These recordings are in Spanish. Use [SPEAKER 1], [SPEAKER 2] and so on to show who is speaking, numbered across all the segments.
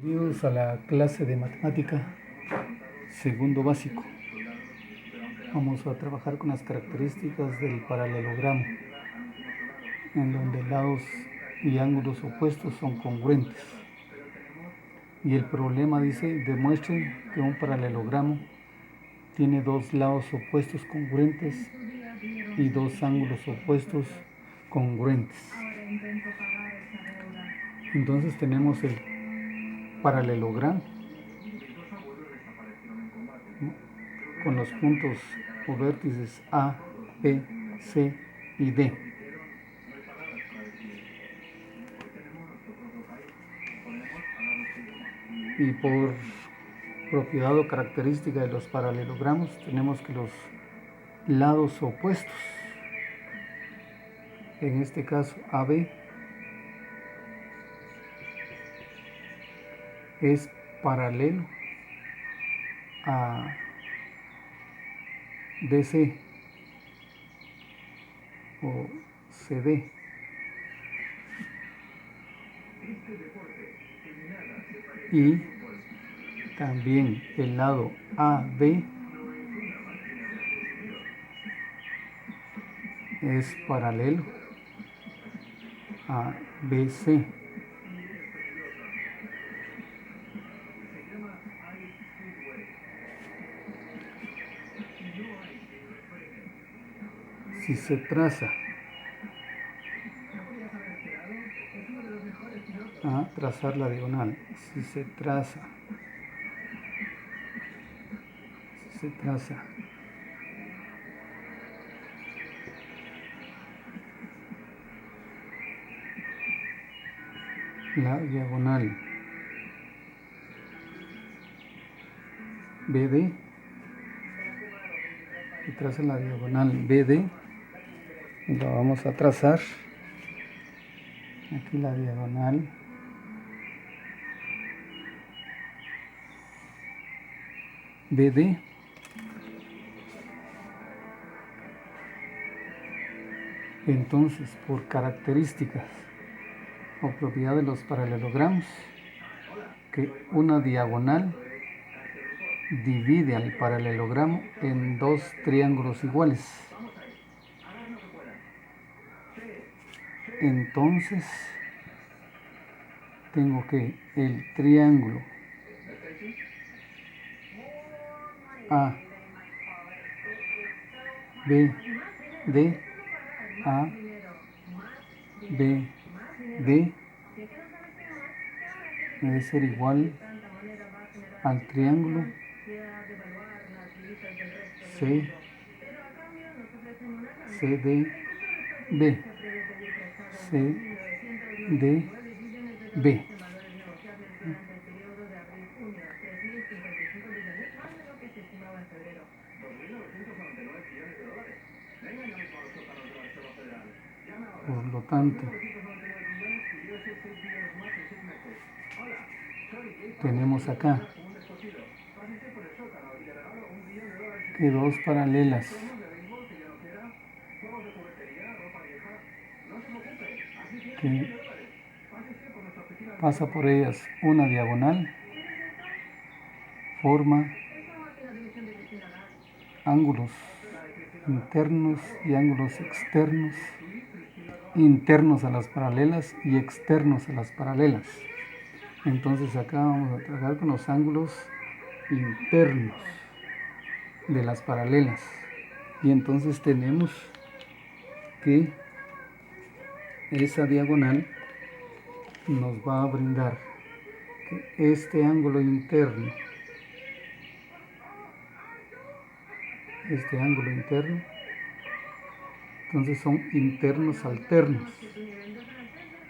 [SPEAKER 1] Bienvenidos a la clase de matemática segundo básico. Vamos a trabajar con las características del paralelogramo, en donde lados y ángulos opuestos son congruentes. Y el problema dice, demuestre que un paralelogramo tiene dos lados opuestos congruentes y dos ángulos opuestos congruentes. Entonces tenemos el paralelogramo con los puntos o vértices A, B, C y D. Y por propiedad o característica de los paralelogramos tenemos que los lados opuestos, en este caso AB, es paralelo a DC o CD. Y también el lado AB es paralelo a BC. Si se traza a trazar la diagonal, si se traza la diagonal BD, y traza la diagonal BD, y la vamos a trazar aquí la diagonal BD. Entonces, por características o propiedad de los paralelogramos, que una diagonal divide al paralelogramo en dos triángulos iguales. Entonces, tengo que el triángulo A, B, D, A, B, D, debe ser igual al triángulo C, CD, B, C, D, B. Por lo tanto, tenemos acá que dos paralelas que pasa por ellas una diagonal forma ángulos internos y ángulos externos, internos a las paralelas y externos a las paralelas. Entonces acá vamos a trabajar con los ángulos internos de las paralelas, y entonces tenemos que esa diagonal nos va a brindar que este ángulo interno, entonces son internos alternos.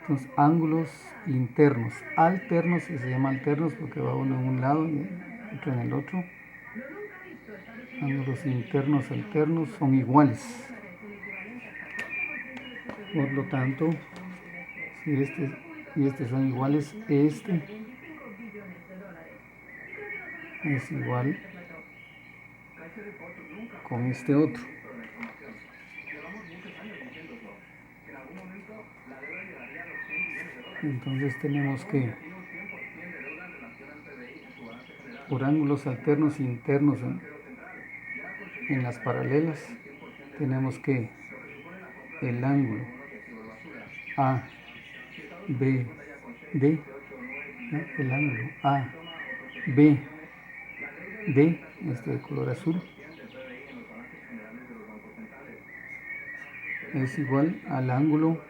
[SPEAKER 1] Entonces, ángulos internos alternos, y se llama alternos porque va uno en un lado y otro en el otro. Ángulos internos alternos son iguales. Por lo tanto, si este y este son iguales, este es igual con este otro. Entonces tenemos que por ángulos alternos e internos en las paralelas, tenemos que el ángulo A, B, D, ¿no? El ángulo A, B, D, este de color azul, es igual al ángulo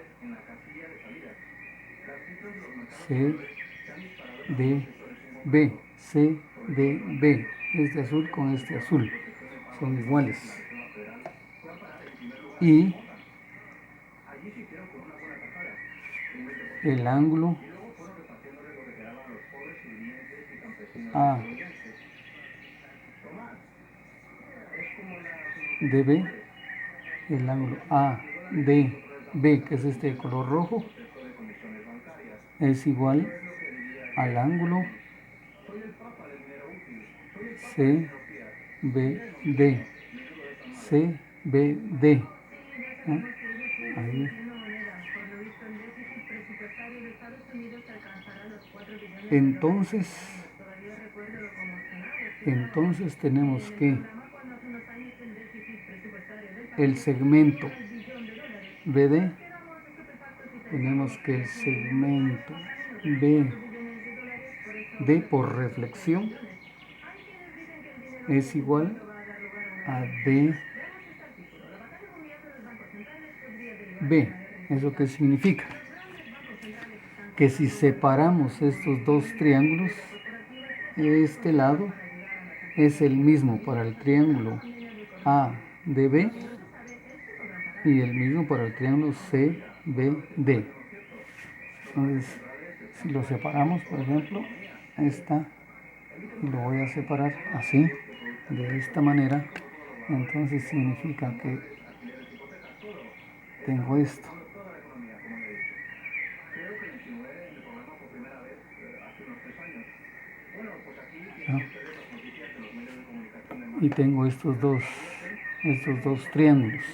[SPEAKER 1] C, D, B, C, D, B, este azul con este azul, son iguales. Y el ángulo A, DB, el ángulo A, D, B, que es este de color rojo, es igual al ángulo C, B, D, C, B, D. ¿Eh? Ahí. Entonces tenemos que el segmento BD, tenemos que el segmento BD por reflexión es igual a DB. ¿Eso qué significa? Que si separamos estos dos triángulos, este lado es el mismo para el triángulo ADB y el mismo para el triángulo CBD. Entonces, si lo separamos, por ejemplo, esta, y lo voy a separar así, de esta manera, entonces significa que tengo esto. ¿No? Y tengo estos dos triángulos.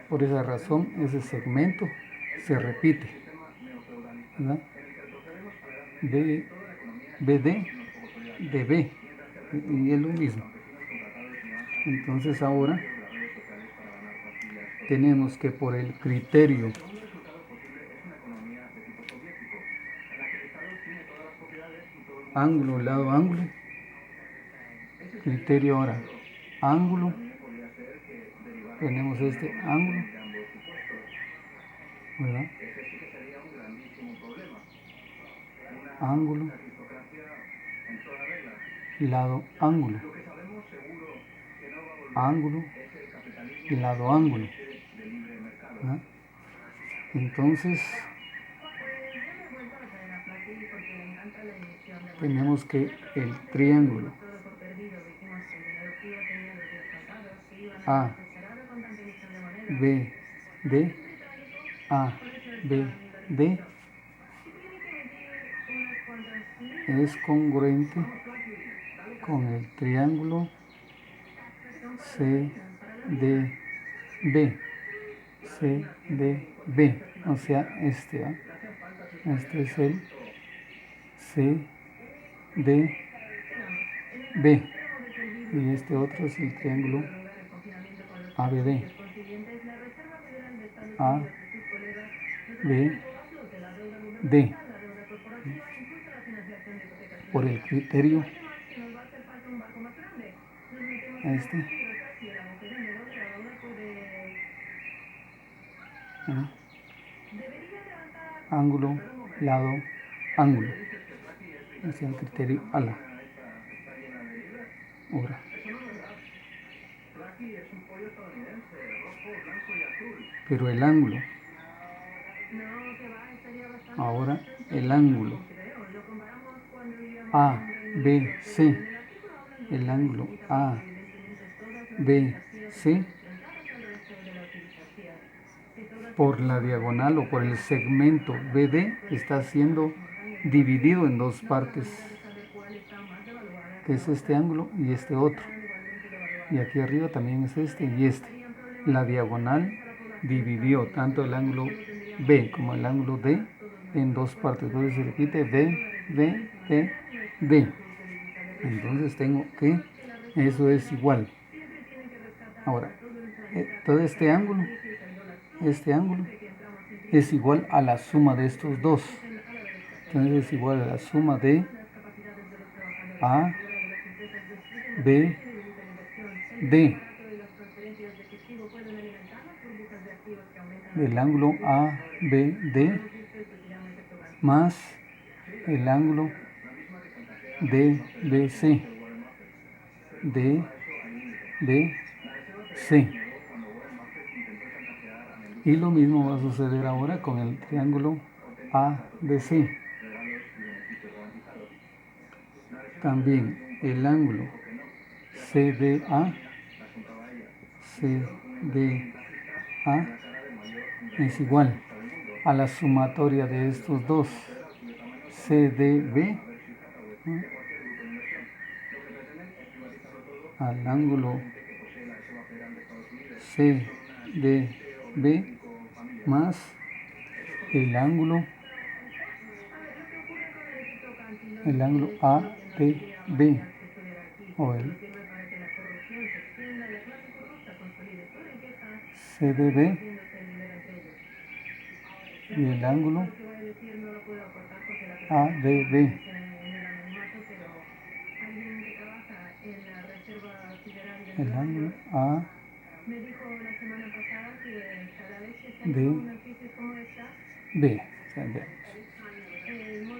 [SPEAKER 1] Por esa razón, ese segmento se repite, ¿verdad? BD, DB, y es lo mismo. Entonces ahora tenemos que por el criterio ángulo, lado, ángulo, criterio ahora ángulo, tenemos este ángulo, ¿verdad? Ángulo, lado, ángulo, ángulo y lado, ángulo, ¿verdad? Entonces tenemos que el triángulo A, B, D, A, B, D es congruente con el triángulo C, D, B, C, D, B, o sea, este es el C, D, B, y este otro es el triángulo ABD, A, B, D, por el criterio este, ángulo, lado, ángulo, es el criterio ALA. Ahora, pero el ángulo, ahora el ángulo A, B, C, el ángulo A, B, C, por la diagonal o por el segmento BD está siendo dividido en dos partes, que es este ángulo y este otro, y aquí arriba también es este y este. La diagonal dividió tanto el ángulo B como el ángulo D, en dos partes. Entonces se repite B, B, B, B. Entonces tengo que eso es igual. Ahora, todo este ángulo es igual a la suma de estos dos. Entonces es igual a la suma de A, B, D. Del ángulo ABD más el ángulo DBC. DBC. Y lo mismo va a suceder ahora con el triángulo ABC. También el ángulo CDA es igual a la sumatoria de estos dos, CDB, al ángulo CDB más el ángulo ADB o el CDB y el ángulo ADB. El ángulo ADB.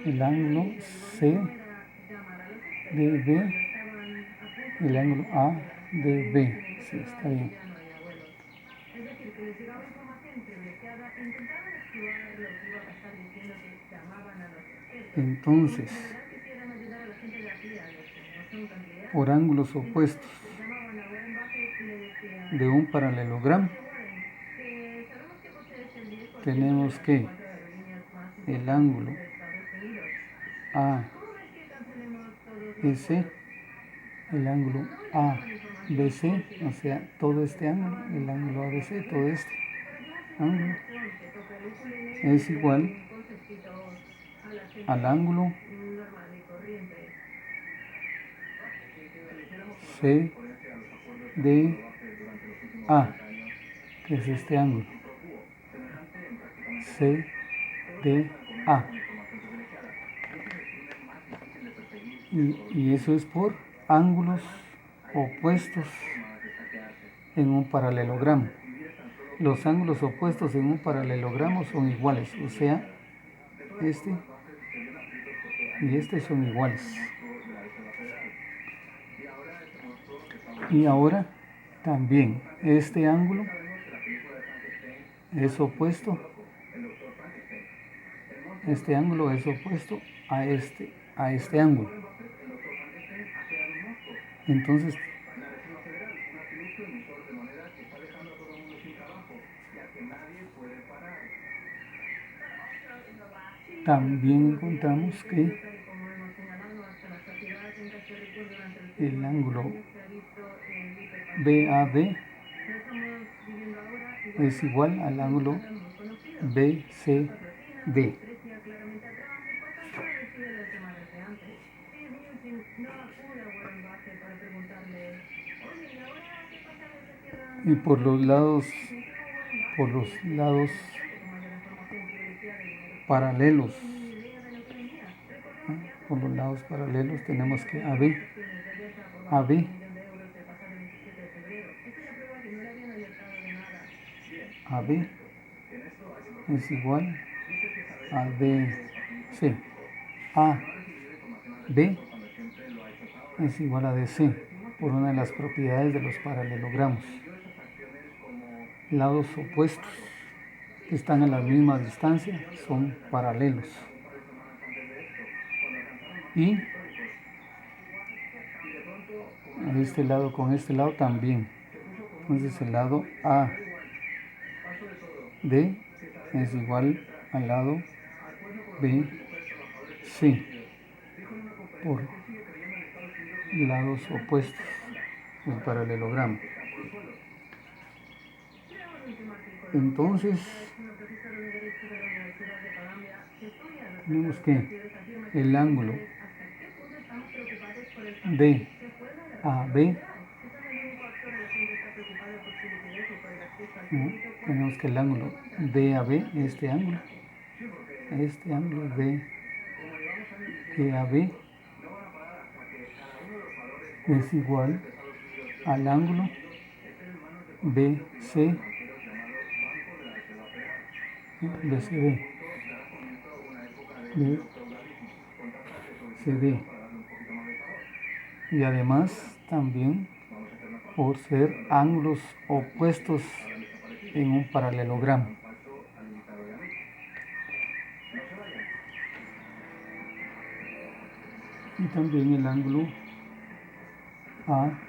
[SPEAKER 1] El ángulo CDB, el ángulo ADB. Sí, está bien. Entonces, por ángulos opuestos de un paralelogramo, tenemos que el ángulo ABC, el ángulo ABC, o sea, todo este ángulo, el ángulo ABC, todo este ángulo, es igual al ángulo CDA, que es este ángulo, CDA. Y eso es por ángulos opuestos en un paralelogramo. Los ángulos opuestos en un paralelogramo son iguales, o sea, este y este son iguales. Y ahora también este ángulo es opuesto, este ángulo es opuesto a este ángulo. Entonces, también encontramos que el ángulo BAD es igual al ángulo BCD. Y por los lados paralelos, por los lados paralelos tenemos que AB es igual a DC. AB es igual a DC por una de las propiedades de los paralelogramos. Lados opuestos que están a la misma distancia son paralelos. Y este lado con este lado también. Entonces el lado AD es igual al lado BC por lados opuestos del paralelogramo. Entonces, tenemos que el ángulo de AB, ¿no? Tenemos que el ángulo DAB, este ángulo DAB es igual al ángulo BCD, y además también por ser ángulos opuestos en un paralelogramo. Y también el ángulo ABC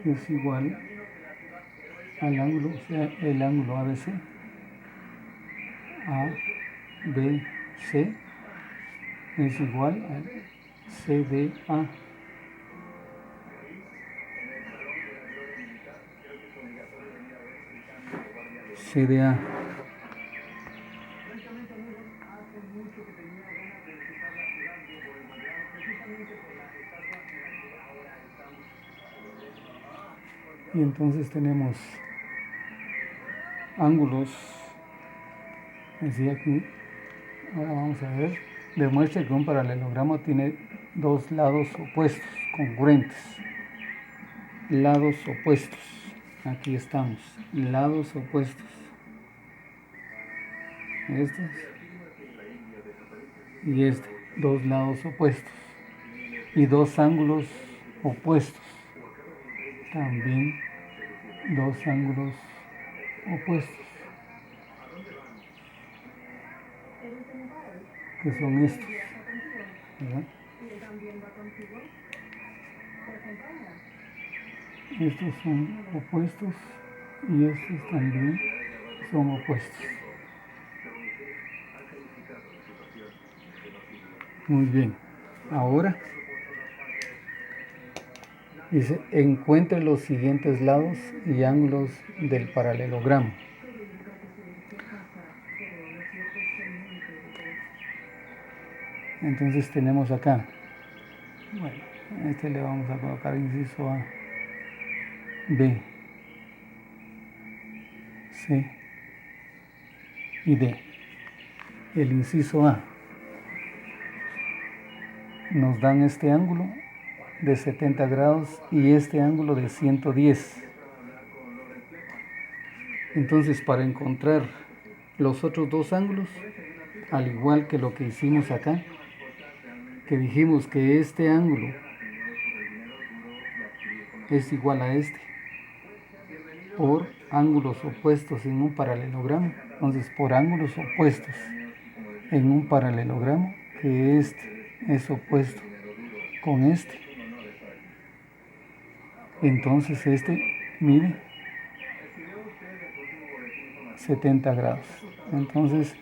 [SPEAKER 1] es igual al ángulo, o sea, el ángulo ABC es igual al CDA. Y entonces tenemos ángulos, decía aquí, ahora vamos a ver, demuestra que un paralelogramo tiene dos lados opuestos, congruentes, lados opuestos, aquí estamos, lados opuestos, estos y dos lados opuestos, y dos ángulos opuestos, también dos ángulos opuestos, que son estos, ¿verdad? Estos son opuestos y estos también son opuestos. Muy bien, ahora dice, encuentre los siguientes lados y ángulos del paralelogramo. Entonces tenemos acá, bueno, le vamos a colocar inciso A, B, C y D. El inciso A nos dan este ángulo de 70 grados y este ángulo de 110. Entonces, para encontrar los otros dos ángulos, al igual que lo que hicimos acá, que dijimos que este ángulo es igual a este por ángulos opuestos en un paralelogramo. Entonces, por ángulos opuestos en un paralelogramo, que este es opuesto con este, entonces este mide 70 grados. Entonces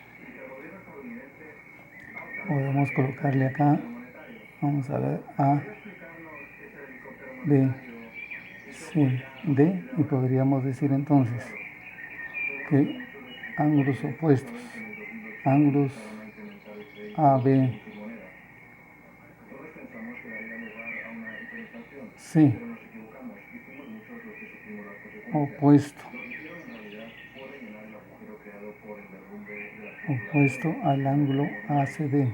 [SPEAKER 1] podemos colocarle acá, vamos a ver, A, B, C, D, y podríamos decir entonces que ángulos opuestos, ángulos AB, C, opuesto al ángulo ACD,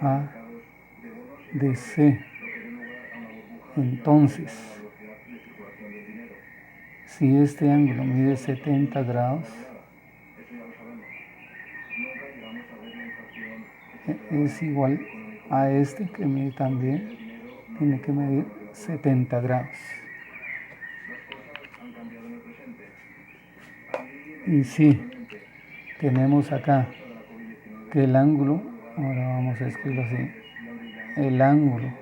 [SPEAKER 1] ADC. Entonces, si este ángulo mide 70 grados, es igual a este que mide también, tiene que medir 70 grados. Y si tenemos acá que el ángulo, ahora vamos a escribirlo así, el ángulo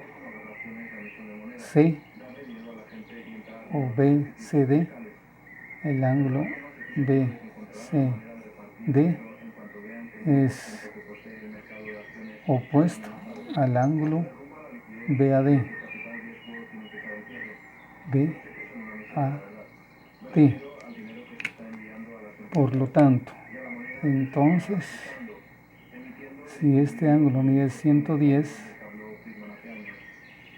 [SPEAKER 1] C o BCD, el ángulo BCD es opuesto al ángulo BAD. T. Por lo tanto, entonces, si este ángulo mide 110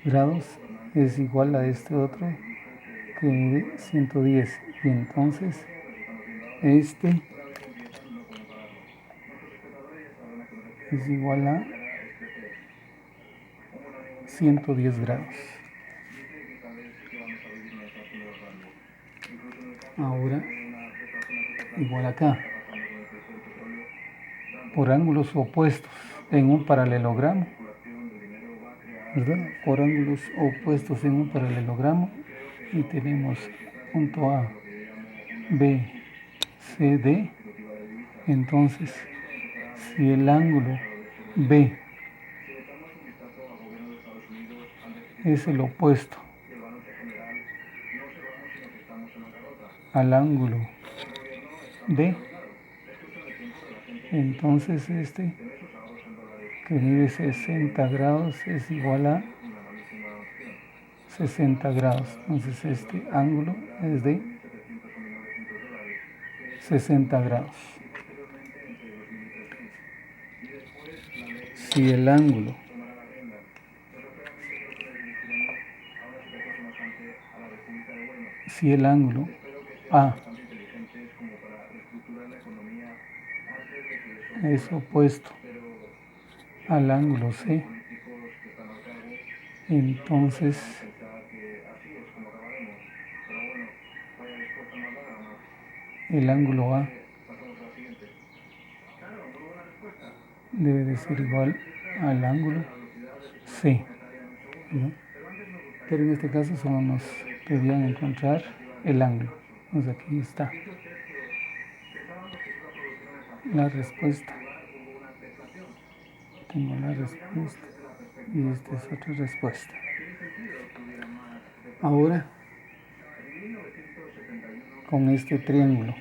[SPEAKER 1] grados, es igual a este otro que mide 110. Y entonces, este es igual a 110 grados. Ahora, igual acá, por ángulos opuestos en un paralelogramo, ¿verdad? Por ángulos opuestos en un paralelogramo, y tenemos punto A, B, C, D. Entonces, si el ángulo B es el opuesto al ángulo D, entonces este que mide 60 grados es igual a 60 grados. Entonces este ángulo es de 60 grados. Si el ángulo A es opuesto al ángulo C, entonces el ángulo A debe de ser igual al ángulo C, ¿no? Pero en este caso solo nos pedían encontrar el ángulo. Entonces aquí está la respuesta. Tengo la respuesta y esta es otra respuesta. Ahora, con este triángulo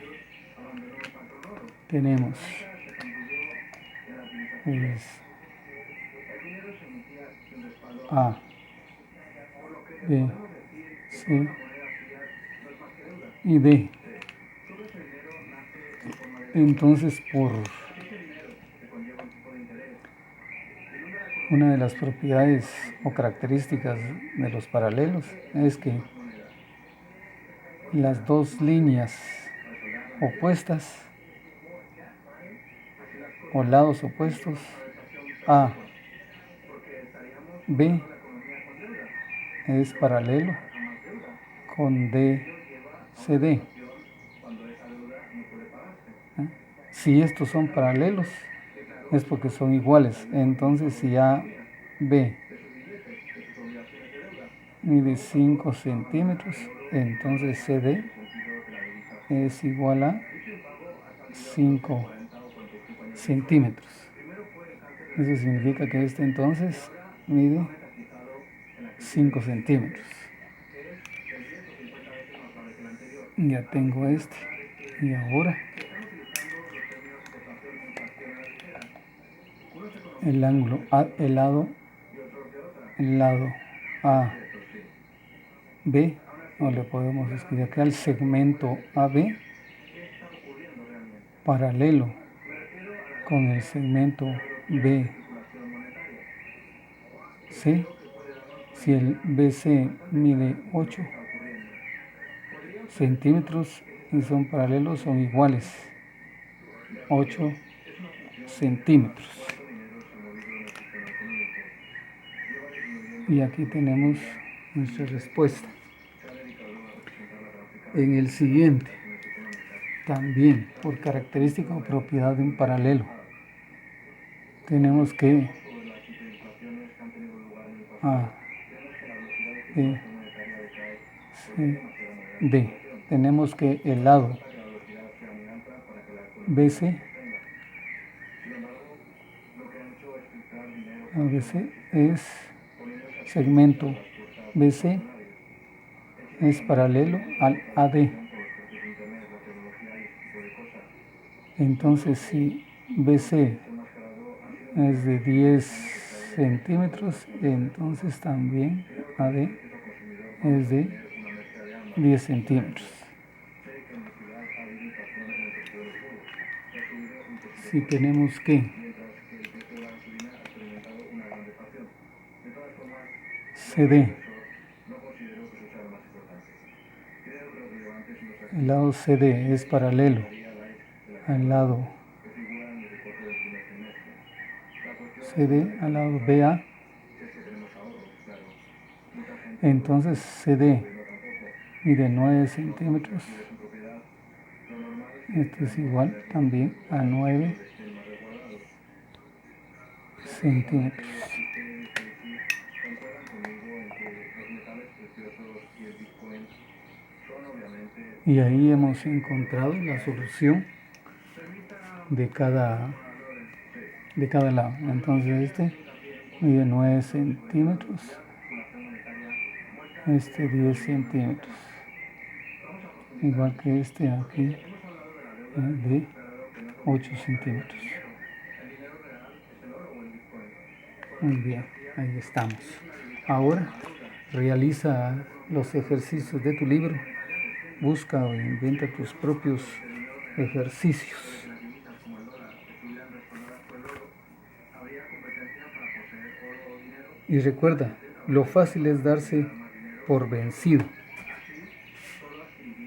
[SPEAKER 1] tenemos A, B, C y D. Entonces, por una de las propiedades o características de los paralelos es que las dos líneas opuestas o lados opuestos A, B es paralelo con D, CD. Si estos son paralelos es porque son iguales. Entonces si A, B mide 5 centímetros, entonces CD es igual a 5 centímetros. Eso significa que este entonces mide 5 centímetros. Ya tengo este. Y ahora el ángulo, el lado A, B, o le podemos escribir acá el segmento AB paralelo con el segmento B, C. Si el BC mide 8 centímetros y son paralelos, son iguales, 8 centímetros. Y aquí tenemos nuestra respuesta. En el siguiente, también por característica o propiedad de un paralelo, tenemos que A, B, C, D. Tenemos que el lado BC, ABC es segmento BC es paralelo al AD. Entonces si BC es de 10 centímetros, entonces también AD es de 10 centímetros. si tenemos que CD, el lado CD es paralelo al lado CD, al lado BA, entonces CD mide 9 centímetros, esto es igual también a 9 centímetros. Y ahí hemos encontrado la solución de cada lado. Entonces este mide 9 centímetros, este 10 centímetros, igual que este aquí de 8 centímetros. Muy bien, ahí estamos. Ahora realiza los ejercicios de tu libro. Busca o inventa tus propios ejercicios. Y recuerda, lo fácil es darse por vencido.